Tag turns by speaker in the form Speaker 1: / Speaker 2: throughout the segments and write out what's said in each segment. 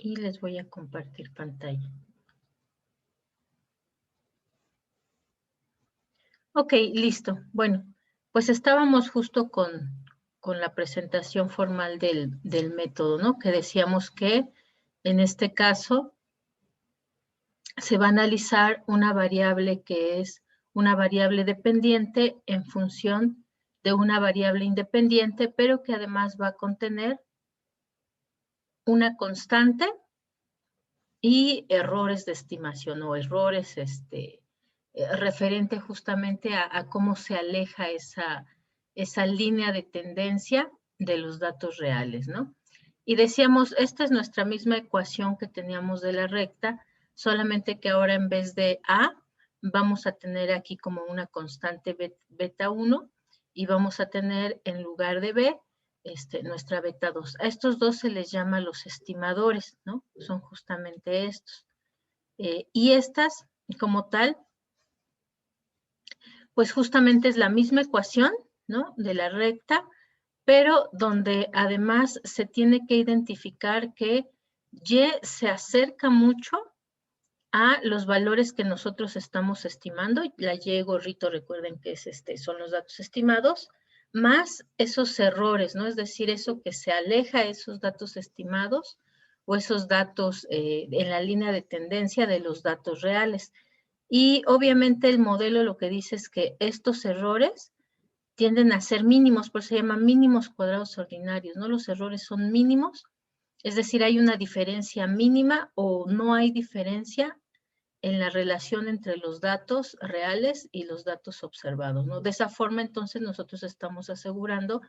Speaker 1: Y les voy a compartir pantalla. Ok, listo. Bueno, pues estábamos justo con la presentación formal del método, ¿no? Que decíamos que en este caso se va a analizar una variable que es una variable dependiente en función de una variable independiente, pero que además va a contener una constante y errores de estimación o errores referente justamente a cómo se aleja esa línea de tendencia de los datos reales, ¿no? Y decíamos, esta es nuestra misma ecuación que teníamos de la recta, solamente que ahora en vez de A, vamos a tener aquí como una constante beta 1 y vamos a tener en lugar de B, nuestra beta 2. A estos dos se les llama los estimadores, ¿no? Son justamente estos. Y estas, como tal, pues justamente es la misma ecuación, ¿no? De la recta, pero donde además se tiene que identificar que Y se acerca mucho a los valores que nosotros estamos estimando. La Y gorrito, recuerden que es son los datos estimados, más esos errores, ¿no? Es decir, eso que se aleja esos datos estimados o esos datos en la línea de tendencia de los datos reales. Y obviamente el modelo lo que dice es que estos errores tienden a ser mínimos, por eso se llaman mínimos cuadrados ordinarios, ¿no? Los errores son mínimos, es decir, hay una diferencia mínima o no hay diferencia en la relación entre los datos reales y los datos observados, ¿no? De esa forma, entonces, nosotros estamos asegurando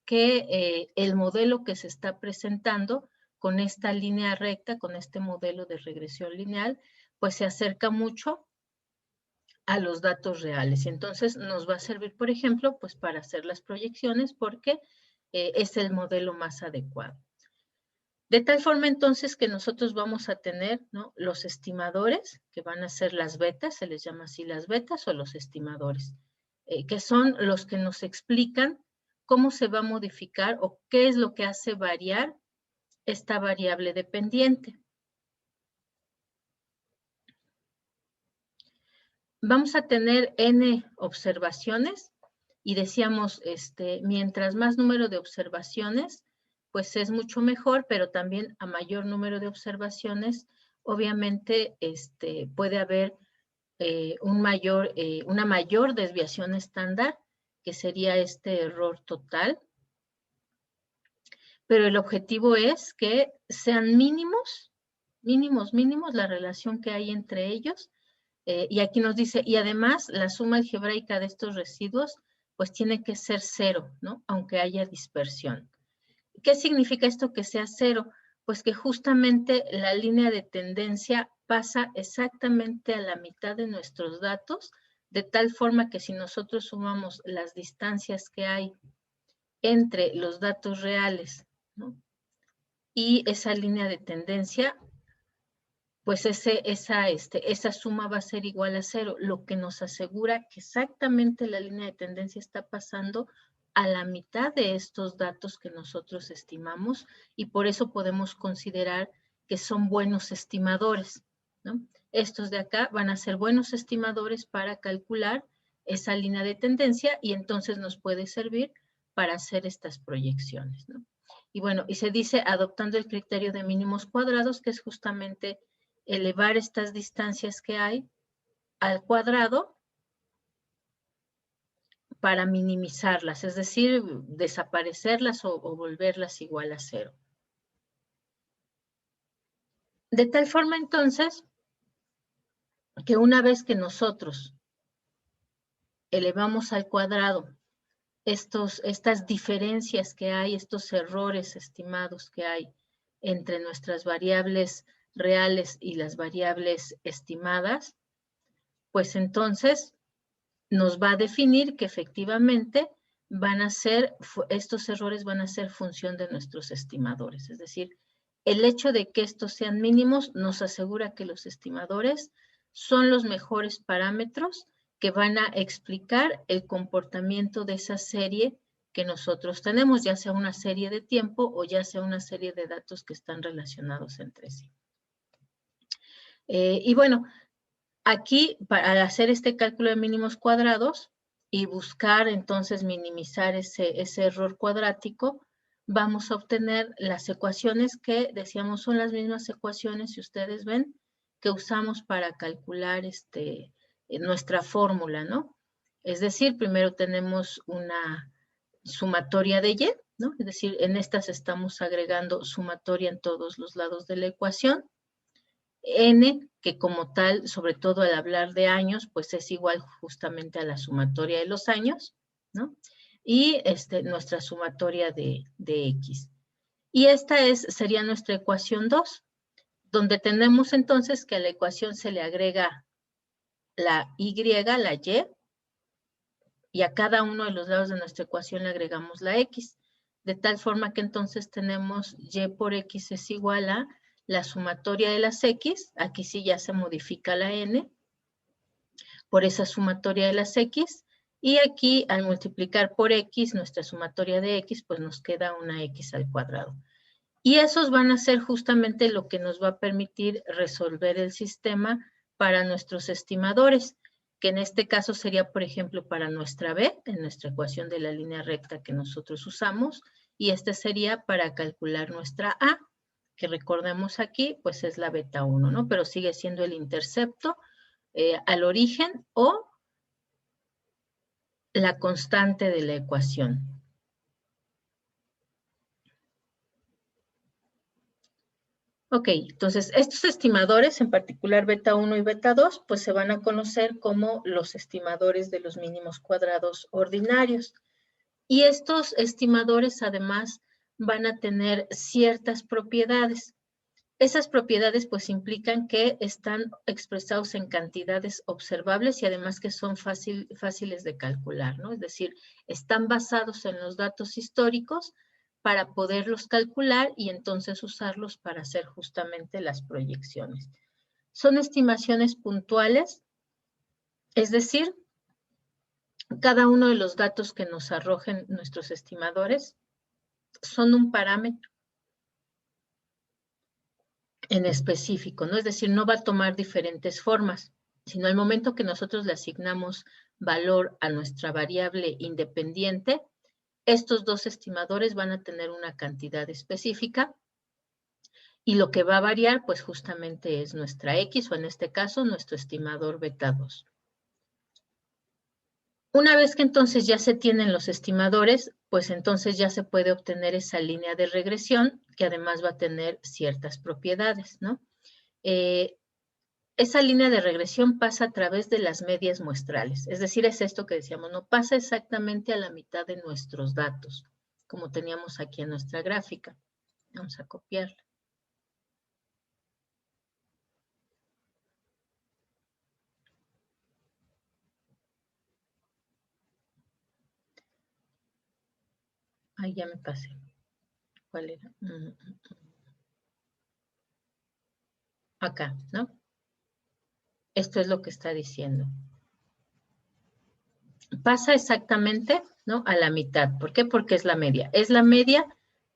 Speaker 1: que el modelo que se está presentando con esta línea recta, con este modelo de regresión lineal, pues se acerca mucho a los datos reales. Y entonces nos va a servir, por ejemplo, pues para hacer las proyecciones porque es el modelo más adecuado. De tal forma entonces que nosotros vamos a tener, ¿no?, los estimadores, que van a ser las betas, se les llama así las betas o los estimadores, que son los que nos explican cómo se va a modificar o qué es lo que hace variar esta variable dependiente. Vamos a tener N observaciones y decíamos, mientras más número de observaciones, pues es mucho mejor, pero también a mayor número de observaciones, obviamente puede haber una mayor desviación estándar, que sería este error total. Pero el objetivo es que sean mínimos la relación que hay entre ellos. Y aquí nos dice, y además la suma algebraica de estos residuos, pues tiene que ser 0, ¿no? Aunque haya dispersión. ¿Qué significa esto que sea 0? Pues que justamente la línea de tendencia pasa exactamente a la mitad de nuestros datos, de tal forma que si nosotros sumamos las distancias que hay entre los datos reales, ¿no?, y esa línea de tendencia, pues esa suma va a ser igual a 0, lo que nos asegura que exactamente la línea de tendencia está pasando a la mitad de estos datos que nosotros estimamos y por eso podemos considerar que son buenos estimadores, ¿no? Estos de acá van a ser buenos estimadores para calcular esa línea de tendencia y entonces nos puede servir para hacer estas proyecciones, ¿no? Y bueno, y se dice adoptando el criterio de mínimos cuadrados, que es justamente elevar estas distancias que hay al cuadrado para minimizarlas, es decir, desaparecerlas o volverlas igual a 0. De tal forma, entonces, que una vez que nosotros elevamos al cuadrado estas diferencias que hay, estos errores estimados que hay entre nuestras variables reales y las variables estimadas, pues entonces nos va a definir que efectivamente estos errores van a ser función de nuestros estimadores. Es decir, el hecho de que estos sean mínimos nos asegura que los estimadores son los mejores parámetros que van a explicar el comportamiento de esa serie que nosotros tenemos, ya sea una serie de tiempo o ya sea una serie de datos que están relacionados entre sí. Y bueno, aquí para hacer este cálculo de mínimos cuadrados y buscar entonces minimizar ese error cuadrático, vamos a obtener las ecuaciones que decíamos son las mismas ecuaciones, si ustedes ven, que usamos para calcular nuestra fórmula, ¿no? Es decir, primero tenemos una sumatoria de y, ¿no? Es decir, en estas estamos agregando sumatoria en todos los lados de la ecuación. N, que como tal, sobre todo al hablar de años, pues es igual justamente a la sumatoria de los años, ¿no? Y nuestra sumatoria de X. Y esta sería nuestra ecuación 2, donde tenemos entonces que a la ecuación se le agrega la Y, la Y a cada uno de los lados de nuestra ecuación le agregamos la X, de tal forma que entonces tenemos Y por X es igual a la sumatoria de las X, aquí sí ya se modifica la N, por esa sumatoria de las X, y aquí al multiplicar por X, nuestra sumatoria de X, pues nos queda una X al cuadrado. Y esos van a ser justamente lo que nos va a permitir resolver el sistema para nuestros estimadores, que en este caso sería, por ejemplo, para nuestra B, en nuestra ecuación de la línea recta que nosotros usamos, y este sería para calcular nuestra A, que recordemos aquí, pues es la beta 1, ¿no? Pero sigue siendo el intercepto al origen o la constante de la ecuación. Ok, entonces estos estimadores, en particular beta 1 y beta 2, pues se van a conocer como los estimadores de los mínimos cuadrados ordinarios. Y estos estimadores además van a tener ciertas propiedades. Esas propiedades pues implican que están expresados en cantidades observables y además que son fáciles de calcular, ¿no? Es decir, están basados en los datos históricos para poderlos calcular y entonces usarlos para hacer justamente las proyecciones. Son estimaciones puntuales, es decir, cada uno de los datos que nos arrojen nuestros estimadores son un parámetro en específico, ¿no? Es decir, no va a tomar diferentes formas, sino al momento que nosotros le asignamos valor a nuestra variable independiente, estos dos estimadores van a tener una cantidad específica y lo que va a variar, pues justamente es nuestra X, o en este caso, nuestro estimador beta 2. Una vez que entonces ya se tienen los estimadores, pues entonces ya se puede obtener esa línea de regresión, que además va a tener ciertas propiedades, ¿no? Esa línea de regresión pasa a través de las medias muestrales. Es decir, es esto que decíamos, no pasa exactamente a la mitad de nuestros datos, como teníamos aquí en nuestra gráfica. Vamos a copiarla. Ahí ya me pasé. ¿Cuál era? Acá, ¿no? Esto es lo que está diciendo. Pasa exactamente, ¿no? A la mitad. ¿Por qué? Porque es la media. Es la media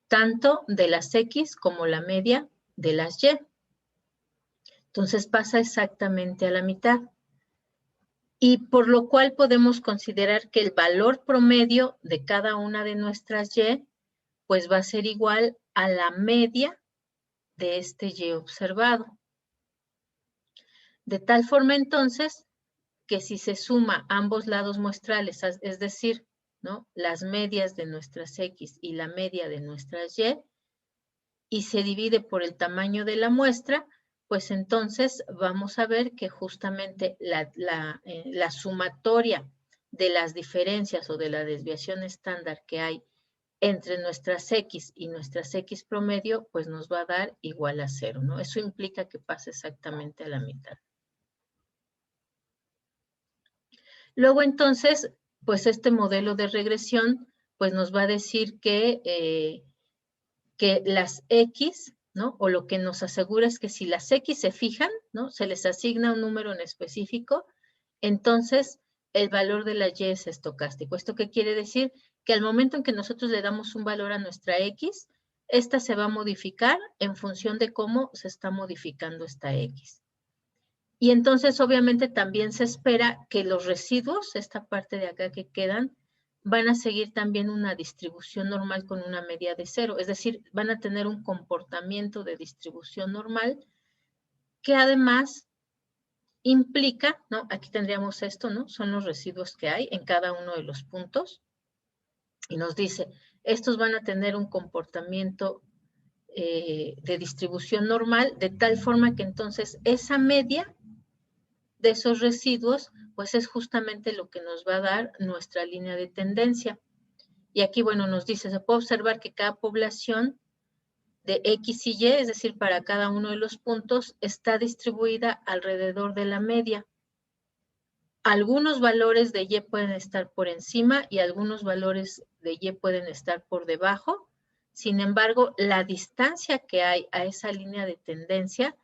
Speaker 1: tanto de las X como la media de las Y. Entonces pasa exactamente a la mitad. Y por lo cual podemos considerar que el valor promedio de cada una de nuestras Y, pues va a ser igual a la media de este Y observado. De tal forma entonces que si se suma ambos lados muestrales, es decir, ¿no? Las medias de nuestras X y la media de nuestras Y se divide por el tamaño de la muestra, pues entonces vamos a ver que justamente la sumatoria de las diferencias o de la desviación estándar que hay entre nuestras X y nuestras X promedio, pues nos va a dar igual a 0, ¿no? Eso implica que pasa exactamente a la mitad. Luego entonces, pues este modelo de regresión, pues nos va a decir que las X, ¿no? O lo que nos asegura es que si las X se fijan, ¿no? Se les asigna un número en específico, entonces el valor de la Y es estocástico. ¿Esto qué quiere decir? que al momento en que nosotros le damos un valor a nuestra X, esta se va a modificar en función de cómo se está modificando esta X. Y entonces, obviamente, también se espera que los residuos, esta parte de acá que quedan, van a seguir también una distribución normal con una media de 0. Es decir, van a tener un comportamiento de distribución normal que además implica, ¿no? Aquí tendríamos esto, ¿no? Son los residuos que hay en cada uno de los puntos. Y nos dice, estos van a tener un comportamiento de distribución normal, de tal forma que entonces esa media de esos residuos, pues es justamente lo que nos va a dar nuestra línea de tendencia. Y aquí, bueno, nos dice, se puede observar que cada población de X y Y, es decir, para cada uno de los puntos, está distribuida alrededor de la media. Algunos valores de Y pueden estar por encima y algunos valores de Y pueden estar por debajo. Sin embargo, la distancia que hay a esa línea de tendencia,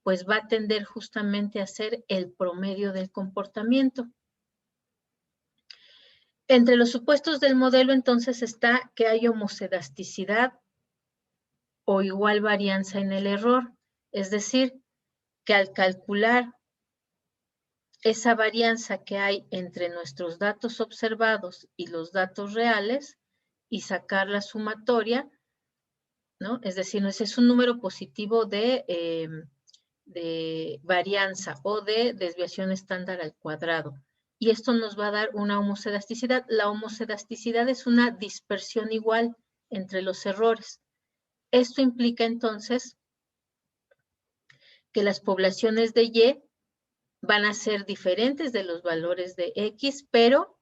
Speaker 1: pues va a tender justamente a ser el promedio del comportamiento. Entre los supuestos del modelo, entonces, está que hay homocedasticidad o igual varianza en el error. Es decir, que al calcular esa varianza que hay entre nuestros datos observados y los datos reales y sacar la sumatoria, ¿no? Es decir, ese es un número positivo de varianza o de desviación estándar al cuadrado. Y esto nos va a dar una homocedasticidad. La homocedasticidad es una dispersión igual entre los errores. Esto implica entonces que las poblaciones de Y van a ser diferentes de los valores de X, pero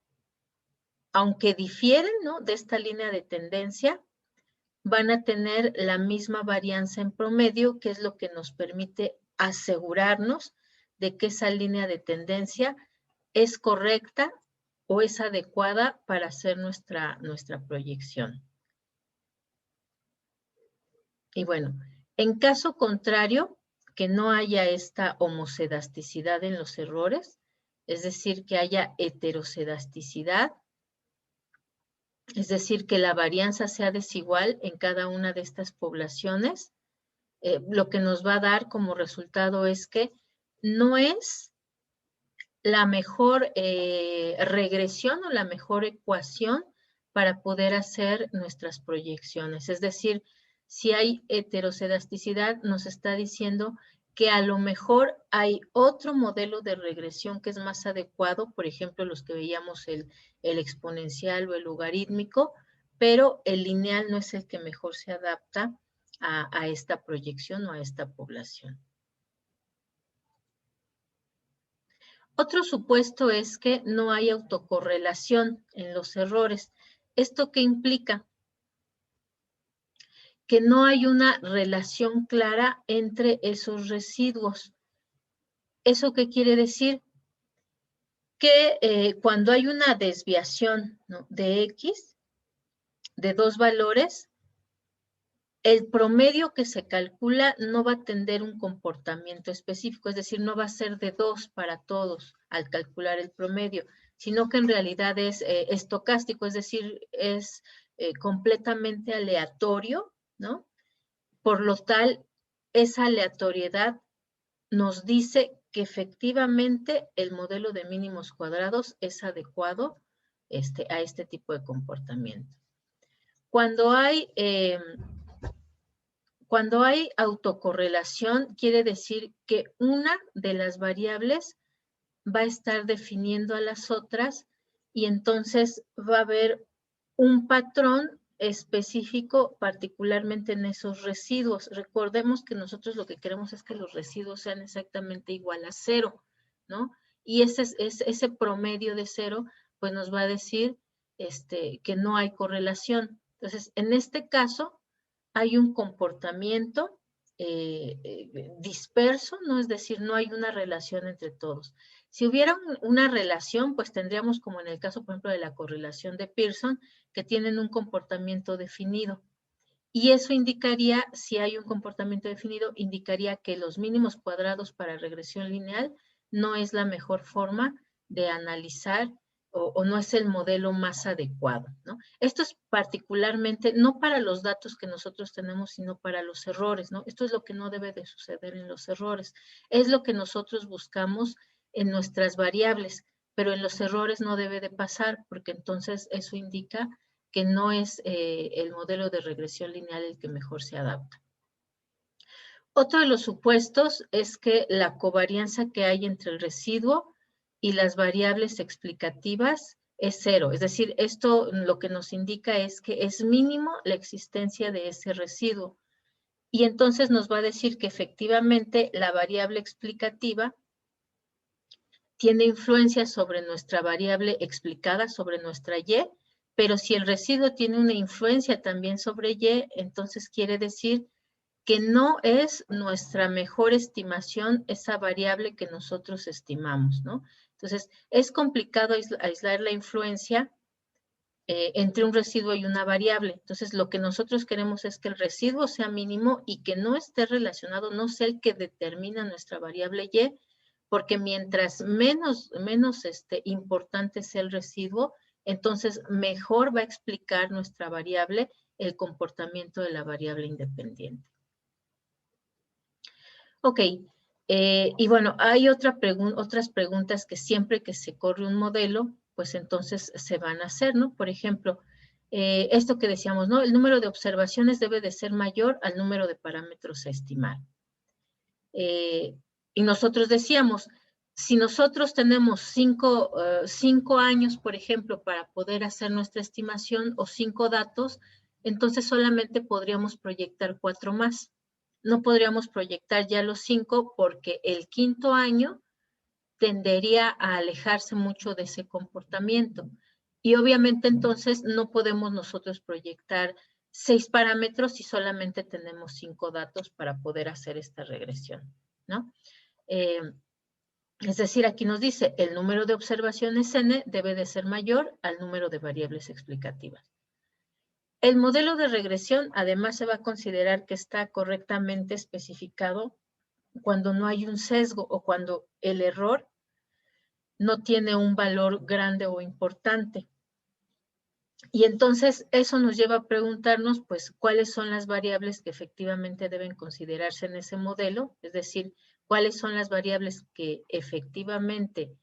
Speaker 1: aunque difieren, ¿no?, de esta línea de tendencia, van a tener la misma varianza en promedio, que es lo que nos permite asegurarnos de que esa línea de tendencia es correcta o es adecuada para hacer nuestra proyección. Y bueno, en caso contrario, que no haya esta homocedasticidad en los errores, es decir, que haya heterocedasticidad, es decir, que la varianza sea desigual en cada una de estas poblaciones, lo que nos va a dar como resultado es que no es la mejor regresión o la mejor ecuación para poder hacer nuestras proyecciones. Es decir, si hay heterocedasticidad, nos está diciendo que a lo mejor hay otro modelo de regresión que es más adecuado, por ejemplo, los que veíamos el exponencial o el logarítmico, pero el lineal no es el que mejor se adapta a esta proyección o a esta población. Otro supuesto es que no hay autocorrelación en los errores. ¿Esto qué implica? Que no hay una relación clara entre esos residuos. ¿Eso qué quiere decir? Que cuando hay una desviación, ¿no?, de X, de dos valores, el promedio que se calcula no va a tener un comportamiento específico, es decir, no va a ser de 2 para todos al calcular el promedio, sino que en realidad es estocástico, es decir, es completamente aleatorio, ¿no? Por lo tal, esa aleatoriedad nos dice que efectivamente el modelo de mínimos cuadrados es adecuado a este tipo de comportamiento. Cuando hay autocorrelación, quiere decir que una de las variables va a estar definiendo a las otras y entonces va a haber un patrón específico, particularmente en esos residuos. Recordemos que nosotros lo que queremos es que los residuos sean exactamente igual a 0, ¿no? Y ese promedio de 0, pues nos va a decir que no hay correlación. Entonces, en este caso, hay un comportamiento disperso, ¿no? Es decir, no hay una relación entre todos. Si hubiera una relación, pues tendríamos, como en el caso, por ejemplo, de la correlación de Pearson, que tienen un comportamiento definido. Y eso indicaría, si hay un comportamiento definido, indicaría que los mínimos cuadrados para regresión lineal no es la mejor forma de analizar o no es el modelo más adecuado, ¿no? Esto es particularmente, no para los datos que nosotros tenemos, sino para los errores, ¿no? Esto es lo que no debe de suceder en los errores. Es lo que nosotros buscamos en nuestras variables, pero en los errores no debe de pasar, porque entonces eso indica que no es el modelo de regresión lineal el que mejor se adapta. Otro de los supuestos es que la covarianza que hay entre el residuo y las variables explicativas es cero. Es decir, esto lo que nos indica es que es mínimo la existencia de ese residuo. Y entonces nos va a decir que efectivamente la variable explicativa tiene influencia sobre nuestra variable explicada, sobre nuestra y, pero si el residuo tiene una influencia también sobre y, entonces quiere decir que no es nuestra mejor estimación esa variable que nosotros estimamos, ¿no? Entonces, es complicado aislar la influencia entre un residuo y una variable. Entonces, lo que nosotros queremos es que el residuo sea mínimo y que no esté relacionado, no sea el que determina nuestra variable y, porque mientras menos importante sea el residuo, entonces mejor va a explicar nuestra variable el comportamiento de la variable independiente. Ok, y bueno, hay otras preguntas que siempre que se corre un modelo, pues entonces se van a hacer, ¿no? Por ejemplo, esto que decíamos, ¿no? El número de observaciones debe de ser mayor al número de parámetros a estimar. Y nosotros decíamos, si nosotros tenemos 5 años, por ejemplo, para poder hacer nuestra estimación o 5 datos, entonces solamente podríamos proyectar 4 más. No podríamos proyectar ya los 5 porque el 5.º año tendería a alejarse mucho de ese comportamiento. Y obviamente entonces no podemos nosotros proyectar 6 parámetros si solamente tenemos 5 datos para poder hacer esta regresión, ¿no? Es decir, aquí nos dice, el número de observaciones n debe de ser mayor al número de variables explicativas. El modelo de regresión además se va a considerar que está correctamente especificado cuando no hay un sesgo o cuando el error no tiene un valor grande o importante. Y entonces eso nos lleva a preguntarnos, pues, cuáles son las variables que efectivamente deben considerarse en ese modelo, es decir, cuáles son las variables que efectivamente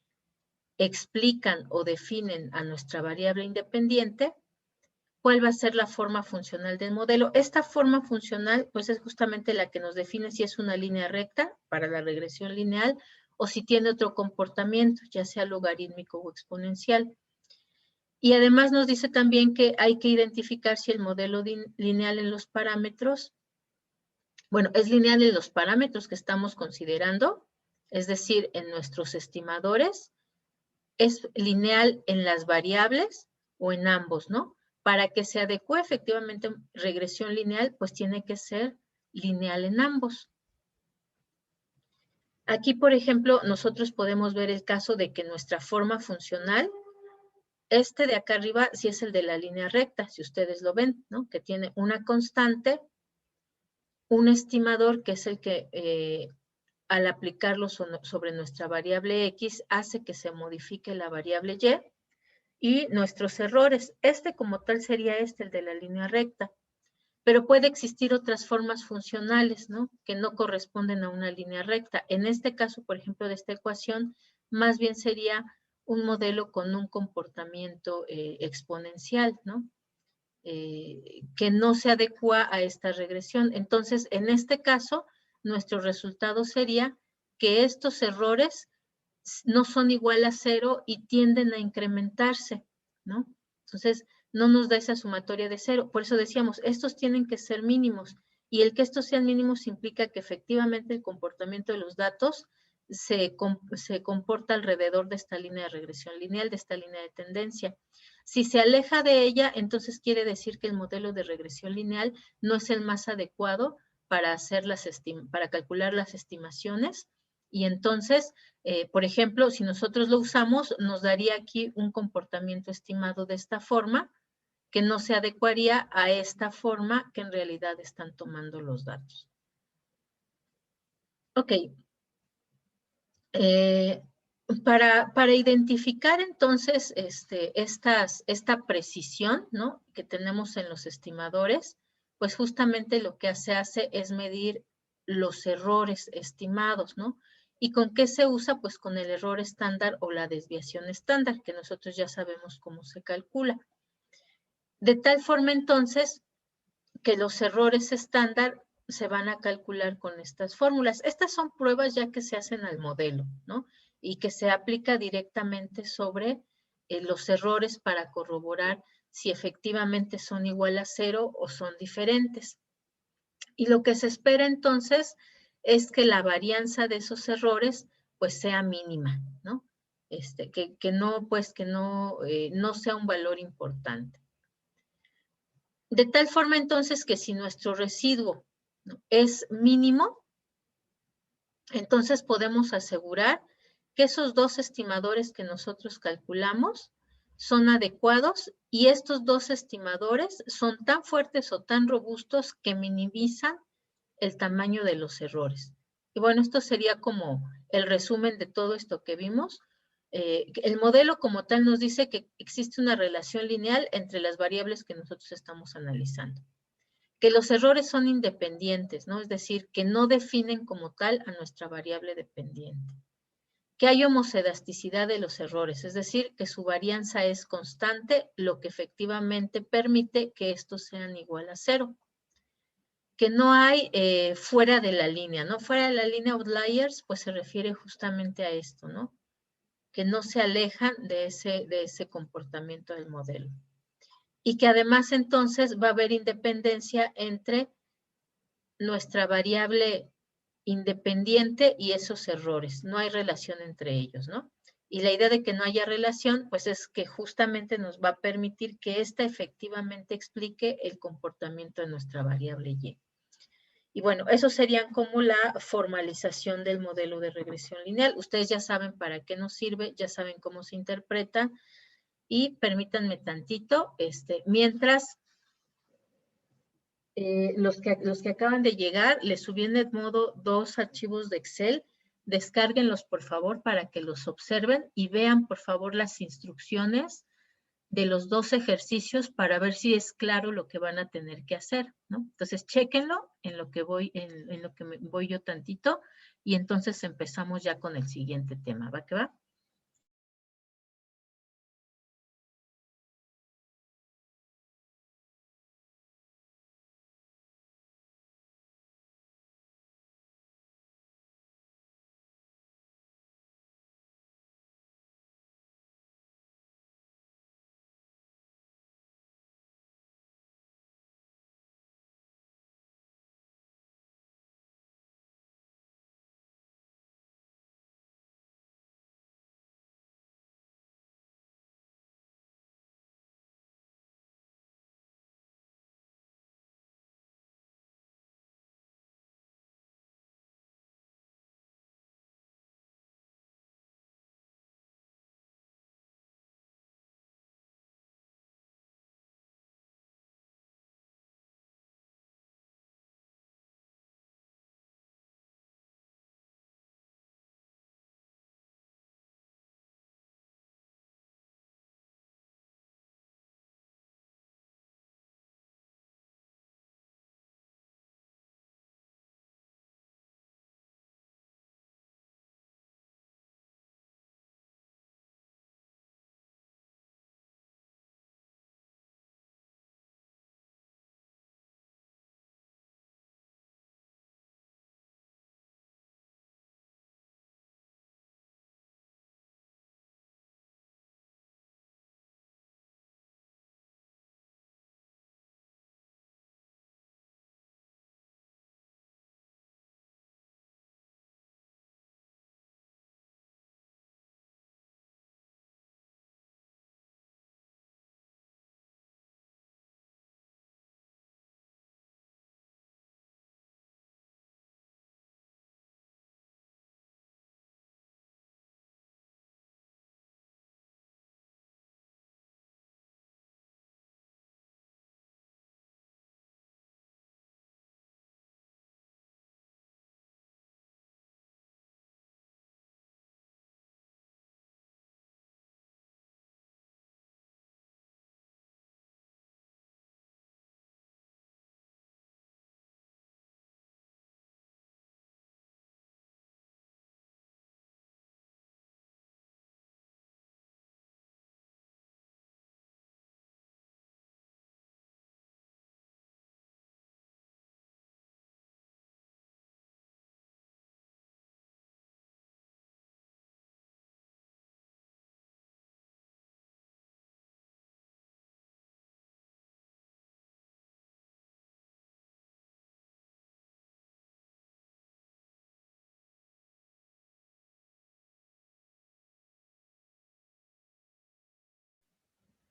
Speaker 1: explican o definen a nuestra variable independiente, cuál va a ser la forma funcional del modelo. Esta forma funcional, pues, es justamente la que nos define si es una línea recta para la regresión lineal o si tiene otro comportamiento, ya sea logarítmico o exponencial. Y además nos dice también que hay que identificar si el modelo lineal en los parámetros, bueno, es lineal en los parámetros que estamos considerando, es decir, en nuestros estimadores, es lineal en las variables o en ambos, ¿no? Para que se adecue efectivamente regresión lineal, pues tiene que ser lineal en ambos. Aquí, por ejemplo, nosotros podemos ver el caso de que nuestra forma funcional, de acá arriba sí es el de la línea recta, si ustedes lo ven, ¿no? Que tiene una constante, un estimador que es el que al aplicarlo sobre nuestra variable X hace que se modifique la variable Y nuestros errores. Como tal sería el de la línea recta. Pero puede existir otras formas funcionales, ¿no? Que no corresponden a una línea recta. En este caso, por ejemplo, de esta ecuación, más bien sería un modelo con un comportamiento exponencial, ¿no? Que no se adecua a esta regresión. Entonces, en este caso, nuestro resultado sería que estos errores no son igual a 0 y tienden a incrementarse, ¿no? Entonces, no nos da esa sumatoria de 0. Por eso decíamos, estos tienen que ser mínimos. Y el que estos sean mínimos implica que efectivamente el comportamiento de los datos se comporta alrededor de esta línea de regresión lineal, de esta línea de tendencia. Si se aleja de ella, entonces quiere decir que el modelo de regresión lineal no es el más adecuado para calcular las estimaciones. Y entonces, por ejemplo, si nosotros lo usamos, nos daría aquí un comportamiento estimado de esta forma, que no se adecuaría a esta forma que en realidad están tomando los datos. Ok. Para identificar entonces esta precisión, ¿no?, que tenemos en los estimadores, pues justamente lo que se hace es medir los errores estimados, ¿no? ¿Y con qué se usa? Pues con el error estándar o la desviación estándar, que nosotros ya sabemos cómo se calcula. De tal forma entonces que los errores estándar se van a calcular con estas fórmulas. Estas son pruebas ya que se hacen al modelo, ¿no? Y que se aplica directamente sobre los errores para corroborar si efectivamente son igual a 0 o son diferentes. Y lo que se espera entonces es que la varianza de esos errores pues sea mínima, ¿no? Que no sea un valor importante. De tal forma entonces que si nuestro residuo, ¿no?, es mínimo, entonces podemos asegurar que esos dos estimadores que nosotros calculamos son adecuados y estos dos estimadores son tan fuertes o tan robustos que minimizan el tamaño de los errores. Y bueno, esto sería como el resumen de todo esto que vimos. El modelo como tal nos dice que existe una relación lineal entre las variables que nosotros estamos analizando. Que los errores son independientes, ¿no? Es decir, que no definen como tal a nuestra variable dependiente. Que hay homocedasticidad de los errores, es decir, que su varianza es constante, lo que efectivamente permite que estos sean igual a 0. Que no hay fuera de la línea, ¿no? Fuera de la línea outliers, pues se refiere justamente a esto, ¿no? Que no se alejan de ese comportamiento del modelo. Y que además entonces va a haber independencia entre nuestra variable independiente y esos errores. No hay relación entre ellos, ¿no? Y la idea de que no haya relación, pues es que justamente nos va a permitir que ésta efectivamente explique el comportamiento de nuestra variable Y. Y bueno, eso sería como la formalización del modelo de regresión lineal. Ustedes ya saben para qué nos sirve, ya saben cómo se interpreta. Y permítanme tantito, mientras los que acaban de llegar, les subí en el modo 2 archivos de Excel. Descárguenlos, por favor, para que los observen y vean, por favor, las instrucciones de los 2 ejercicios para ver si es claro lo que van a tener que hacer, ¿no? Entonces, chéquenlo en lo que voy yo tantito y entonces empezamos ya con el siguiente tema. ¿Va que va?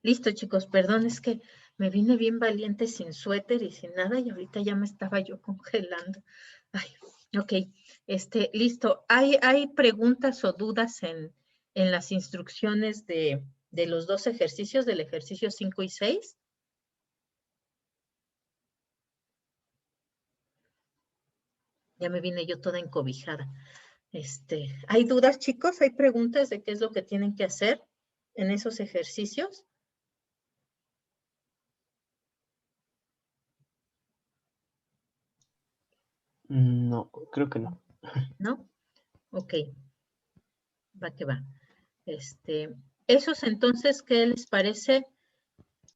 Speaker 1: Listo, chicos, perdón, es que me vine bien valiente sin suéter y sin nada y ahorita ya me estaba yo congelando. Ay, ok, listo. ¿Hay preguntas o dudas en las instrucciones de los dos ejercicios, del ejercicio 5 y 6? Ya me vine yo toda encobijada. ¿Hay dudas, chicos? ¿Hay preguntas de qué es lo que tienen que hacer en esos ejercicios?
Speaker 2: No, creo que no.
Speaker 1: ¿No? Ok, va que va. Esos entonces, ¿qué les parece?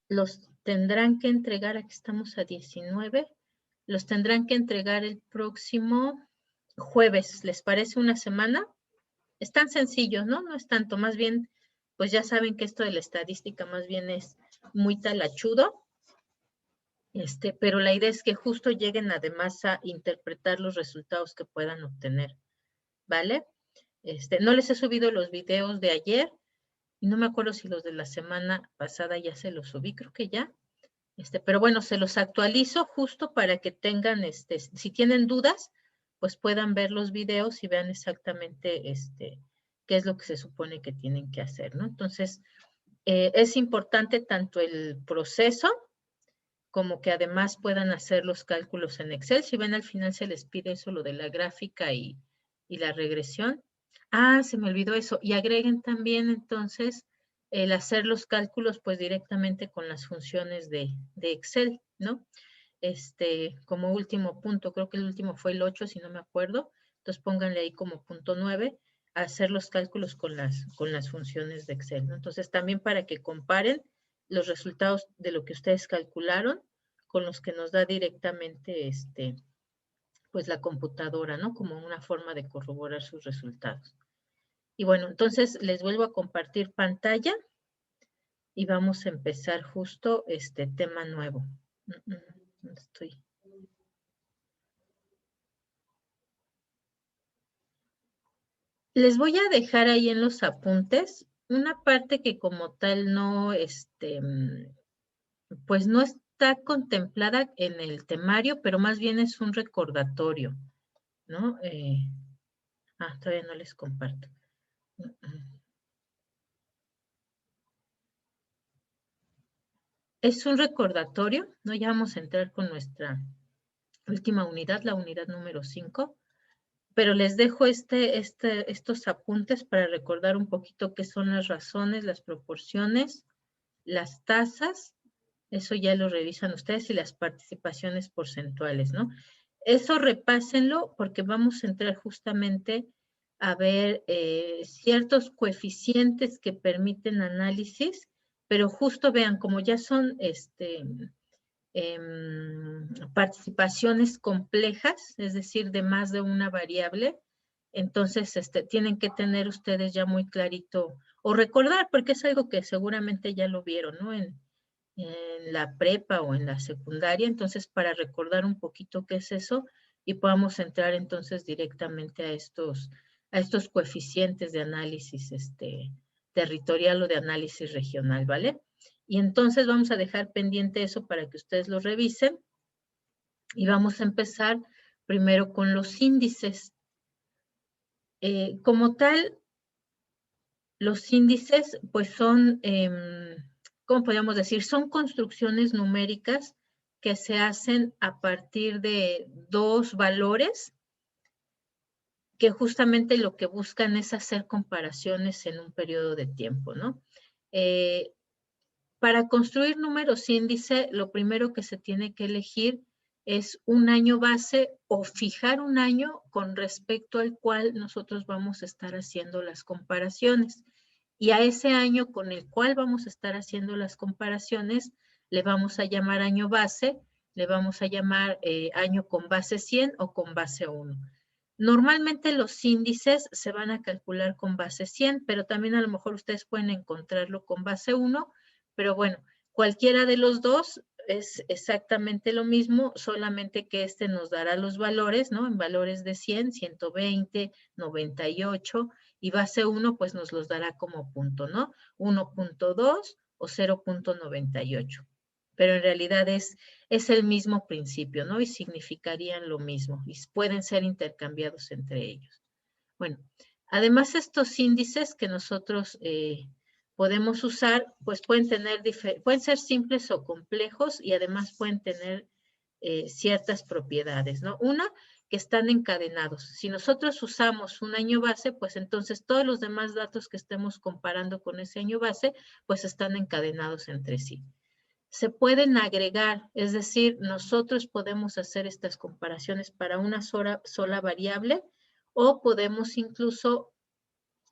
Speaker 1: Los tendrán que entregar, aquí estamos a 19, los tendrán que entregar el próximo jueves. ¿Les parece una semana? Es tan sencillo, ¿no? No es tanto, más bien, pues ya saben que esto de la estadística más bien es muy talachudo. Pero la idea es que justo lleguen además a interpretar los resultados que puedan obtener, ¿vale? No les he subido los videos de ayer y no me acuerdo si los de la semana pasada ya se los subí, creo que ya. Pero bueno, se los actualizo justo para que tengan, si tienen dudas, pues puedan ver los videos y vean exactamente, qué es lo que se supone que tienen que hacer, ¿no? Entonces, es importante tanto el proceso como que además puedan hacer los cálculos en Excel. Si ven al final se les pide eso, lo de la gráfica y la regresión. Ah, se me olvidó eso. Y agreguen también entonces el hacer los cálculos pues directamente con las funciones de Excel, ¿no? Como último punto, creo que el último fue el 8, si no me acuerdo. Entonces pónganle ahí como punto 9, hacer los cálculos con las funciones de Excel, ¿no? Entonces también para que comparen los resultados de lo que ustedes calcularon con los que nos da directamente pues la computadora, ¿no? Como una forma de corroborar sus resultados. Y bueno, entonces les vuelvo a compartir pantalla y vamos a empezar justo este tema nuevo. ¿Dónde estoy? Les voy a dejar ahí en los apuntes una parte que como tal no, pues no está contemplada en el temario, pero más bien es un recordatorio, ¿no? Todavía no les comparto. Es un recordatorio, ¿no? Ya vamos a entrar con nuestra última unidad, la unidad número 5, pero les dejo estos apuntes para recordar un poquito qué son las razones, las proporciones, las tasas, eso ya lo revisan ustedes, y las participaciones porcentuales, ¿no? Eso repásenlo porque vamos a entrar justamente a ver ciertos coeficientes que permiten análisis, pero justo vean, como ya son participaciones complejas, es decir, de más de una variable, entonces tienen que tener ustedes ya muy clarito o recordar, porque es algo que seguramente ya lo vieron, ¿no? En la prepa o en la secundaria, entonces para recordar un poquito qué es eso y podamos entrar entonces directamente a estos coeficientes de análisis territorial o de análisis regional, ¿vale? Y entonces vamos a dejar pendiente eso para que ustedes lo revisen y vamos a empezar primero con los índices. Como tal, los índices pues son, ¿cómo podríamos decir? Son construcciones numéricas que se hacen a partir de dos valores que justamente lo que buscan es hacer comparaciones en un periodo de tiempo, ¿no? Para construir números índice, lo primero que se tiene que elegir es un año base o fijar un año con respecto al cual nosotros vamos a estar haciendo las comparaciones. Y a ese año con el cual vamos a estar haciendo las comparaciones, le vamos a llamar año base, le vamos a llamar año con base 100 o con base 1. Normalmente los índices se van a calcular con base 100, pero también a lo mejor ustedes pueden encontrarlo con base 1, pero bueno, cualquiera de los dos es exactamente lo mismo, solamente que nos dará los valores, ¿no? En valores de 100, 120, 98, y base 1 pues nos los dará como punto, ¿no? 1.2, o 0.98. Pero en realidad es el mismo principio, ¿no? Y significarían lo mismo y pueden ser intercambiados entre ellos. Bueno, además estos índices que nosotros podemos usar, pues pueden ser simples o complejos y además pueden tener ciertas propiedades, ¿no? Una, que están encadenados. Si nosotros usamos un año base, pues entonces todos los demás datos que estemos comparando con ese año base, pues están encadenados entre sí. Se pueden agregar, es decir, nosotros podemos hacer estas comparaciones para una sola variable o podemos incluso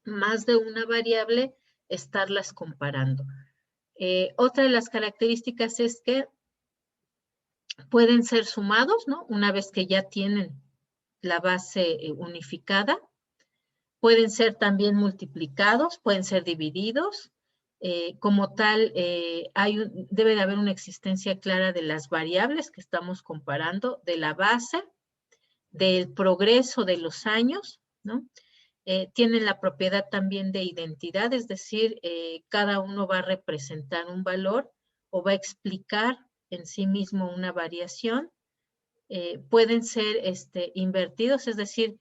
Speaker 1: más de una variable estarlas comparando. Otra de las características es que pueden ser sumados, ¿no? Una vez que ya tienen la base unificada. Pueden ser también multiplicados, pueden ser divididos. Como tal, debe de haber una existencia clara de las variables que estamos comparando, de la base, del progreso de los años, ¿no? Tienen la propiedad también de identidad, es decir, cada uno va a representar un valor o va a explicar en sí mismo una variación. Pueden ser invertidos, es decir,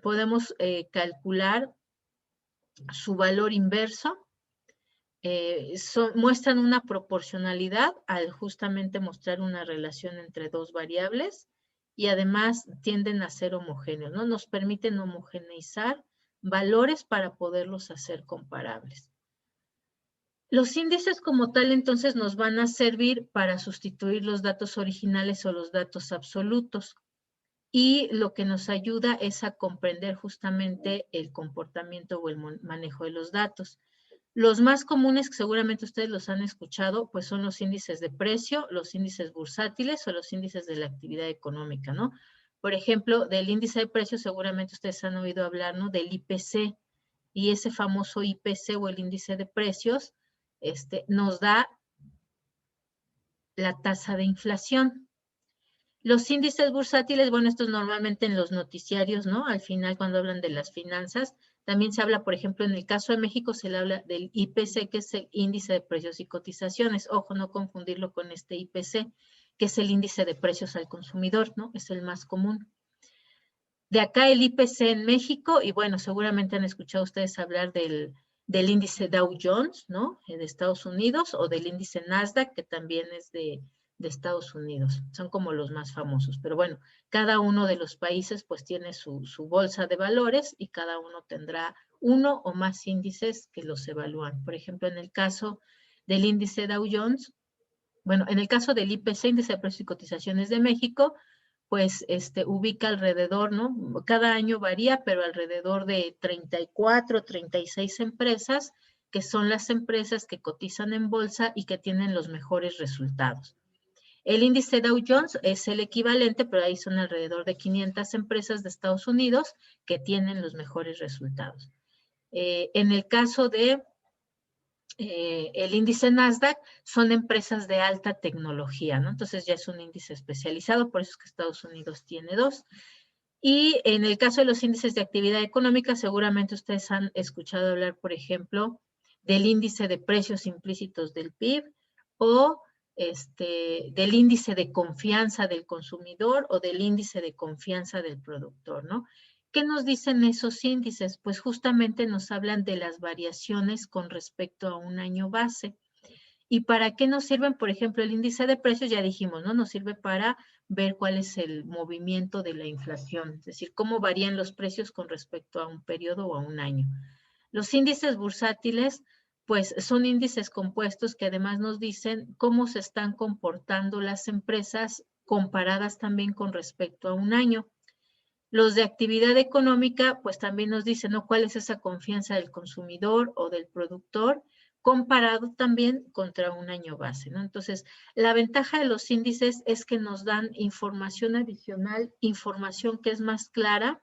Speaker 1: podemos calcular su valor inverso. Muestran una proporcionalidad al justamente mostrar una relación entre dos variables y además tienden a ser homogéneos, ¿no? Nos permiten homogeneizar valores para poderlos hacer comparables. Los índices como tal entonces nos van a servir para sustituir los datos originales o los datos absolutos y lo que nos ayuda es a comprender justamente el comportamiento o el manejo de los datos. Los más comunes, que seguramente ustedes los han escuchado, pues son los índices de precio, los índices bursátiles o los índices de la actividad económica, ¿no? Por ejemplo, del índice de precios seguramente ustedes han oído hablar, ¿no? Del IPC, y ese famoso IPC o el índice de precios nos da la tasa de inflación. Los índices bursátiles, bueno, estos normalmente en los noticiarios, ¿no? Al final, cuando hablan de las finanzas, también se habla, por ejemplo, en el caso de México, se le habla del IPC, que es el índice de precios y cotizaciones. Ojo, no confundirlo con este IPC, que es el índice de precios al consumidor, ¿no? Es el más común. De acá el IPC en México, y bueno, seguramente han escuchado ustedes hablar del índice Dow Jones, ¿no? De Estados Unidos, o del índice Nasdaq, que también es de Estados Unidos. Son como los más famosos. Pero bueno, cada uno de los países pues tiene su bolsa de valores y cada uno tendrá uno o más índices que los evalúan. Por ejemplo, en el caso del índice Dow Jones, bueno, en el caso del IPC, índice de precios y cotizaciones de México, pues ubica alrededor, ¿no? Cada año varía, pero alrededor de 34, 36 empresas, que son las empresas que cotizan en bolsa y que tienen los mejores resultados. El índice Dow Jones es el equivalente, pero ahí son alrededor de 500 empresas de Estados Unidos que tienen los mejores resultados. En el caso de el índice Nasdaq, son empresas de alta tecnología, ¿no? Entonces ya es un índice especializado, por eso es que Estados Unidos tiene dos. Y en el caso de los índices de actividad económica, seguramente ustedes han escuchado hablar, por ejemplo, del índice de precios implícitos del PIB o del índice de confianza del consumidor o del índice de confianza del productor, ¿no? ¿Qué nos dicen esos índices? Pues justamente nos hablan de las variaciones con respecto a un año base. ¿Y para qué nos sirven? Por ejemplo, el índice de precios, ya dijimos, ¿no? Nos sirve para ver cuál es el movimiento de la inflación, es decir, cómo varían los precios con respecto a un periodo o a un año. Los índices bursátiles, pues son índices compuestos que además nos dicen cómo se están comportando las empresas comparadas también con respecto a un año. Los de actividad económica, pues también nos dicen, ¿no? ¿Cuál es esa confianza del consumidor o del productor comparado también contra un año base, ¿no? Entonces, la ventaja de los índices es que nos dan información adicional, información que es más clara,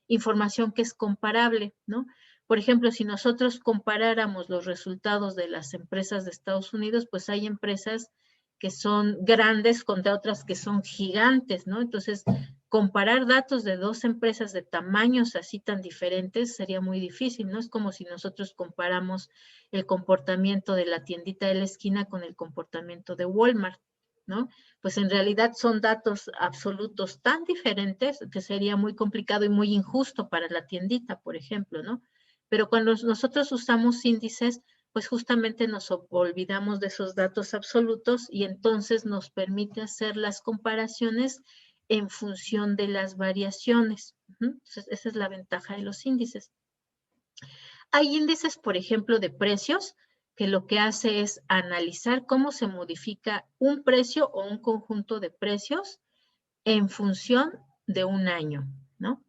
Speaker 1: información que es comparable, ¿no? Por ejemplo, si nosotros comparáramos los resultados de las empresas de Estados Unidos, pues hay empresas que son grandes contra otras que son gigantes, ¿no? Entonces, comparar datos de dos empresas de tamaños así tan diferentes sería muy difícil, ¿no? Es como si nosotros comparamos el comportamiento de la tiendita de la esquina con el comportamiento de Walmart, ¿no? Pues en realidad son datos absolutos tan diferentes que sería muy complicado y muy injusto para la tiendita, por ejemplo, ¿no? Pero cuando nosotros usamos índices, pues justamente nos olvidamos de esos datos absolutos y entonces nos permite hacer las comparaciones en función de las variaciones. Entonces, esa es la ventaja de los índices. Hay índices, por ejemplo, de precios, que lo que hace es analizar cómo se modifica un precio o un conjunto de precios en función de un año, ¿no?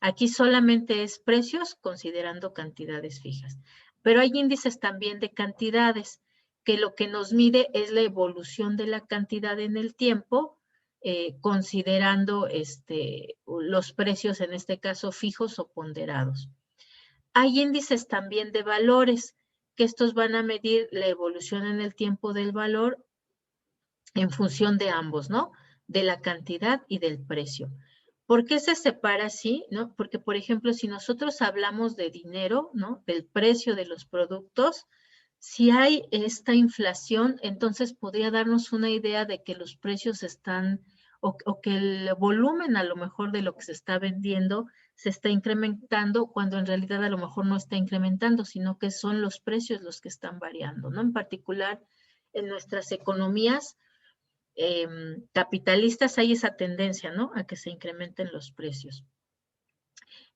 Speaker 1: Aquí solamente es precios considerando cantidades fijas. Pero hay índices también de cantidades, que lo que nos mide es la evolución de la cantidad en el tiempo, considerando los precios, en este caso, fijos o ponderados. Hay índices también de valores, que estos van a medir la evolución en el tiempo del valor en función de ambos, ¿no? De la cantidad y del precio. ¿Por qué se separa así? ¿No? Porque, por ejemplo, si nosotros hablamos de dinero, ¿no? Del precio de los productos, si hay esta inflación, entonces podría darnos una idea de que los precios están, o que el volumen a lo mejor de lo que se está vendiendo se está incrementando, cuando en realidad a lo mejor no está incrementando, sino que son los precios los que están variando, ¿no? En particular, en nuestras economías capitalistas hay esa tendencia, ¿no? A que se incrementen los precios.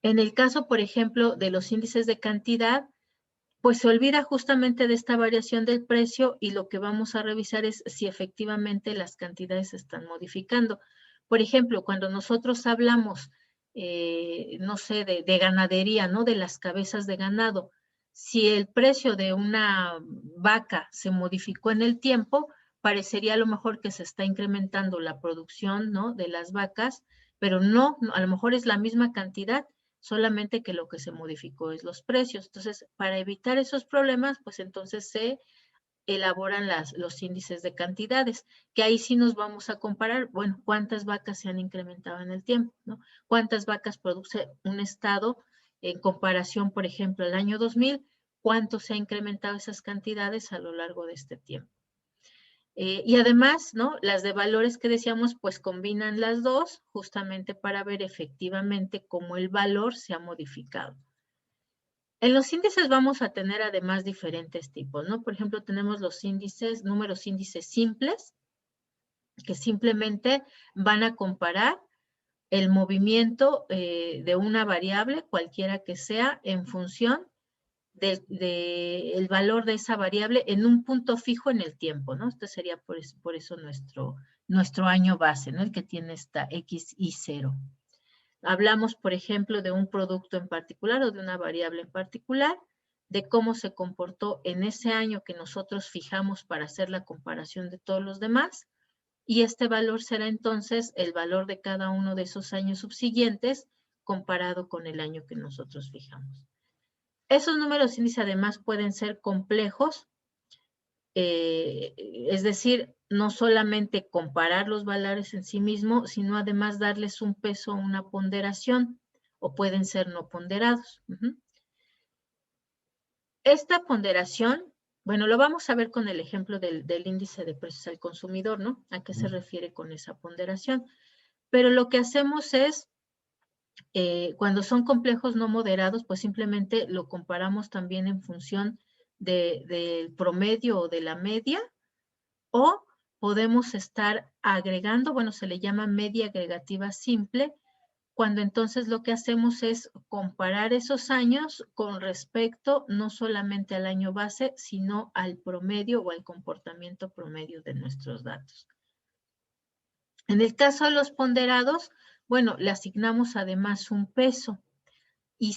Speaker 1: En el caso, por ejemplo, de los índices de cantidad, pues se olvida justamente de esta variación del precio y lo que vamos a revisar es si efectivamente las cantidades se están modificando. Por ejemplo, cuando nosotros hablamos, no sé, de ganadería, ¿no? De las cabezas de ganado, si el precio de una vaca se modificó en el tiempo, parecería a lo mejor que se está incrementando la producción, ¿no? De las vacas, pero no, a lo mejor es la misma cantidad, solamente que lo que se modificó es los precios. Entonces, para evitar esos problemas, pues entonces se elaboran los índices de cantidades, que ahí sí nos vamos a comparar, bueno, cuántas vacas se han incrementado en el tiempo, ¿no? Cuántas vacas produce un estado en comparación, por ejemplo, al año 2000, cuánto se ha incrementado esas cantidades a lo largo de este tiempo. Y además, ¿no? Las de valores que decíamos, pues combinan las dos justamente para ver efectivamente cómo el valor se ha modificado. En los índices vamos a tener además diferentes tipos, ¿no? Por ejemplo, tenemos los índices, números índices simples, que simplemente van a comparar el movimiento de una variable, cualquiera que sea, en función del valor de esa variable en un punto fijo en el tiempo, ¿no? Esto sería por eso nuestro año base, ¿no? El que tiene esta X y 0. Hablamos, por ejemplo, de un producto en particular o de una variable en particular, de cómo se comportó en ese año que nosotros fijamos para hacer la comparación de todos los demás, y este valor será entonces el valor de cada uno de esos años subsiguientes comparado con el año que nosotros fijamos. Esos números índice además pueden ser complejos, es decir, no solamente comparar los valores en sí mismo, sino además darles un peso o una ponderación, o pueden ser no ponderados. Esta ponderación, bueno, lo vamos a ver con el ejemplo del índice de precios al consumidor, ¿no? ¿A qué se refiere con esa ponderación? Pero lo que hacemos es, cuando son complejos no moderados, pues simplemente lo comparamos también en función del promedio o de la media, o podemos estar agregando, bueno, se le llama media agregativa simple, cuando entonces lo que hacemos es comparar esos años con respecto no solamente al año base, sino al promedio o al comportamiento promedio de nuestros datos. En el caso de los ponderados, bueno, le asignamos además un peso. Y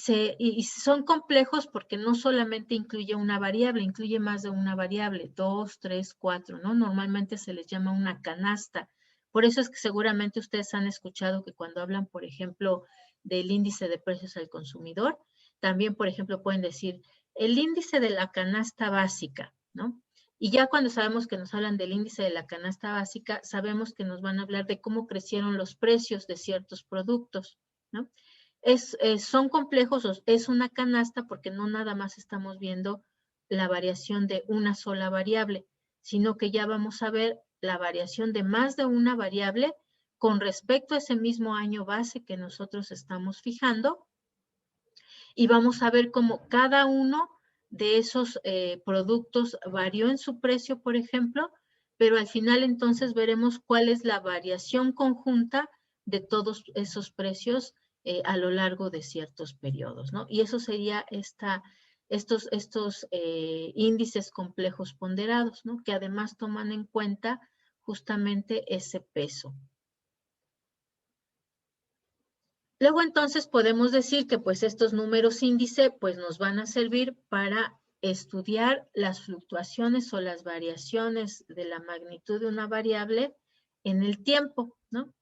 Speaker 1: son complejos porque no solamente incluye una variable, incluye más de una variable, 2, 3, 4, ¿no? Normalmente se les llama una canasta. Por eso es que seguramente ustedes han escuchado que cuando hablan, por ejemplo, del índice de precios al consumidor, también, por ejemplo, pueden decir el índice de la canasta básica, ¿no? Y ya cuando sabemos que nos hablan del índice de la canasta básica, sabemos que nos van a hablar de cómo crecieron los precios de ciertos productos, ¿no? Son complejos, es una canasta porque no nada más estamos viendo la variación de una sola variable, sino que ya vamos a ver la variación de más de una variable con respecto a ese mismo año base que nosotros estamos fijando, y vamos a ver cómo cada uno de esos productos varió en su precio, por ejemplo, pero al final entonces veremos cuál es la variación conjunta de todos esos precios a lo largo de ciertos periodos, ¿no? Y eso sería estos índices complejos ponderados, ¿no? Que además toman en cuenta justamente ese peso. Luego entonces podemos decir que pues estos números índice pues nos van a servir para estudiar las fluctuaciones o las variaciones de la magnitud de una variable en el tiempo, ¿no?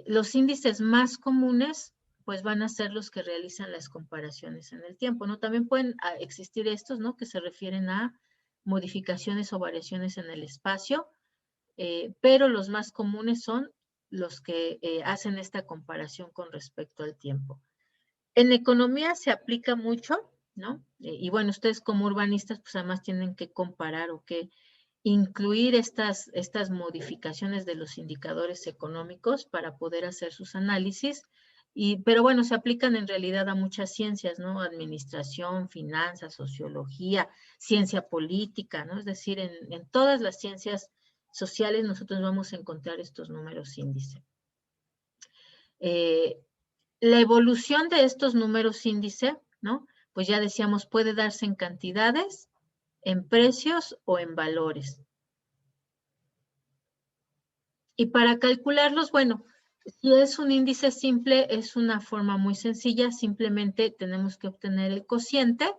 Speaker 1: Los índices más comunes pues van a ser los que realizan las comparaciones en el tiempo, ¿no? También pueden existir estos, ¿no? Que se refieren a modificaciones o variaciones en el espacio, pero los más comunes son los que hacen esta comparación con respecto al tiempo. En economía se aplica mucho, ¿no? Y bueno, ustedes como urbanistas, pues además tienen que comparar o que incluir estas modificaciones de los indicadores económicos para poder hacer sus análisis. Pero bueno, se aplican en realidad a muchas ciencias, ¿no? Administración, finanzas, sociología, ciencia política, ¿no? Es decir, en todas las ciencias sociales nosotros vamos a encontrar estos números índice. La evolución de estos números índice, ¿no? Pues ya decíamos, puede darse en cantidades, en precios o en valores. Y para calcularlos, bueno, si es un índice simple, es una forma muy sencilla, simplemente tenemos que obtener el cociente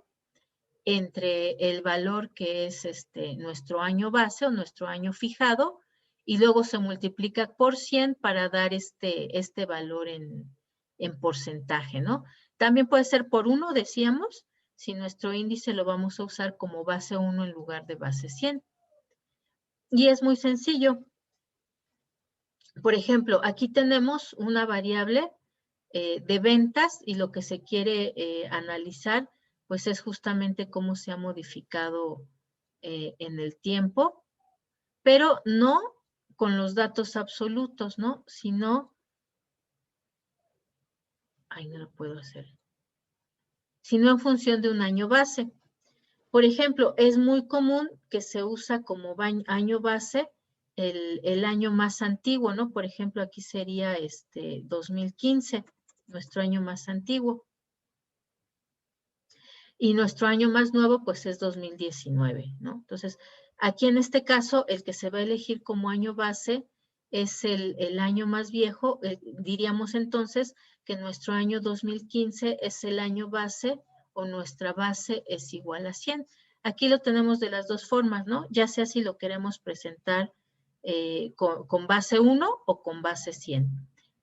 Speaker 1: entre el valor que es nuestro año base o nuestro año fijado, y luego se multiplica por 100 para dar este valor en porcentaje, ¿no? También puede ser por 1, decíamos, si nuestro índice lo vamos a usar como base 1 en lugar de base 100. Y es muy sencillo. Por ejemplo, aquí tenemos una variable de ventas y lo que se quiere analizar pues es justamente cómo se ha modificado en el tiempo, pero no con los datos absolutos, ¿no? Sino, no lo puedo hacer, sino en función de un año base. Por ejemplo, es muy común que se usa como año base el año más antiguo, ¿no? Por ejemplo, aquí sería 2015, nuestro año más antiguo. Y nuestro año más nuevo, pues, es 2019, ¿no? Entonces, aquí en este caso, el que se va a elegir como año base es el año más viejo. Diríamos entonces que nuestro año 2015 es el año base o nuestra base es igual a 100. Aquí lo tenemos de las dos formas, ¿no? Ya sea si lo queremos presentar con base 1 o con base 100.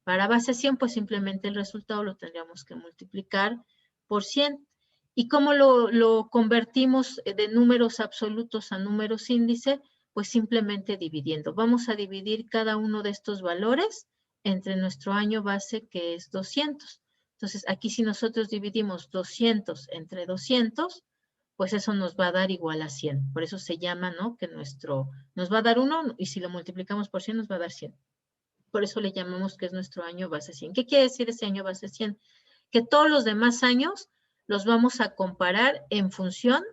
Speaker 1: Para base 100, pues simplemente el resultado lo tendríamos que multiplicar por 100. ¿Y cómo lo convertimos de números absolutos a números índice? Pues simplemente dividiendo. Vamos a dividir cada uno de estos valores entre nuestro año base, que es 200. Entonces, aquí si nosotros dividimos 200 entre 200, pues eso nos va a dar igual a 100. Por eso se llama, ¿no? Que nos va a dar 1 y si lo multiplicamos por 100 nos va a dar 100. Por eso le llamamos que es nuestro año base 100. ¿Qué quiere decir ese año base 100? Que todos los demás años los vamos a comparar en función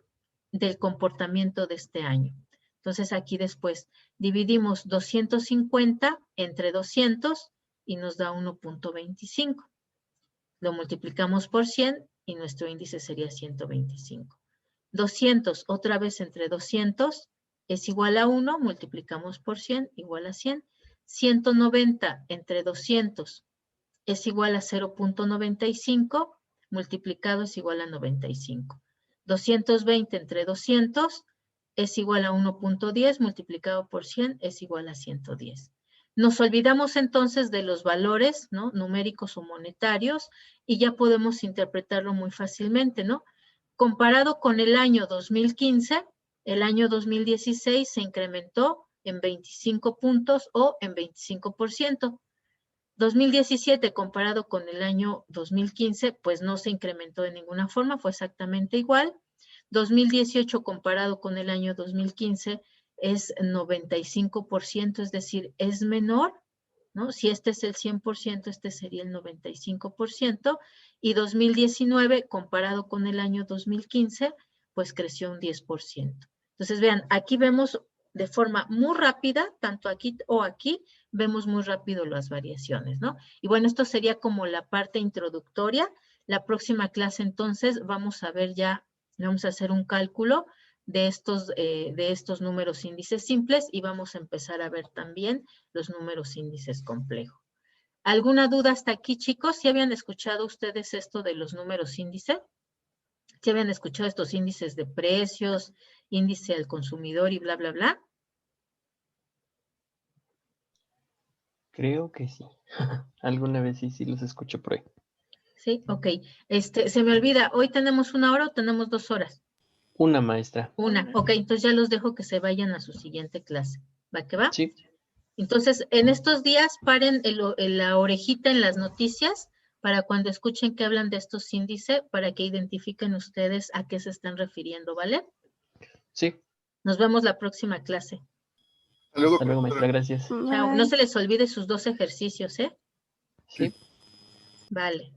Speaker 1: del comportamiento de este año. Entonces aquí después dividimos 250 entre 200 y nos da 1.25. Lo multiplicamos por 100 y nuestro índice sería 125. 200 otra vez entre 200 es igual a 1, multiplicamos por 100 igual a 100. 190 entre 200 es igual a 0.95, multiplicado es igual a 95. 220 entre 200 es igual a 1.10, multiplicado por 100 es igual a 110. Nos olvidamos entonces de los valores, ¿no? Numéricos o monetarios, y ya podemos interpretarlo muy fácilmente, ¿no? Comparado con el año 2015, El año 2016 se incrementó en 25 puntos o en 25%. 2017 comparado con el año 2015, pues no se incrementó de ninguna forma, fue exactamente igual. 2018 comparado con el año 2015 es 95%, es decir, es menor, ¿no? Si este es el 100%, este sería el 95%. Y 2019 comparado con el año 2015, pues creció un 10%. Entonces, vean, aquí vemos de forma muy rápida, tanto aquí o aquí, vemos muy rápido las variaciones, ¿no? Y bueno, esto sería como la parte introductoria. La próxima clase, entonces, vamos a ver ya, vamos a hacer un cálculo de estos números índices simples y vamos a empezar a ver también los números índices complejos. ¿Alguna duda hasta aquí, chicos? ¿Sí habían escuchado ustedes esto de los números índice? ¿Sí habían escuchado estos índices de precios, índice al consumidor y bla, bla, bla?
Speaker 2: Creo que sí. Alguna vez sí los escucho por ahí.
Speaker 1: Sí, ok. Se me olvida, ¿hoy tenemos 1 hora o tenemos 2 horas?
Speaker 2: Una maestra.
Speaker 1: Una, ok, entonces ya los dejo que se vayan a su siguiente clase. ¿Va que va?
Speaker 2: Sí.
Speaker 1: Entonces, en estos días paren la orejita en las noticias para cuando escuchen que hablan de estos índices, para que identifiquen ustedes a qué se están refiriendo, ¿vale?
Speaker 2: Sí.
Speaker 1: Nos vemos la próxima clase.
Speaker 2: Hasta luego, maestra. Gracias.
Speaker 1: Chao. No se les olvide sus 2 ejercicios, ¿eh?
Speaker 2: Sí.
Speaker 1: Vale.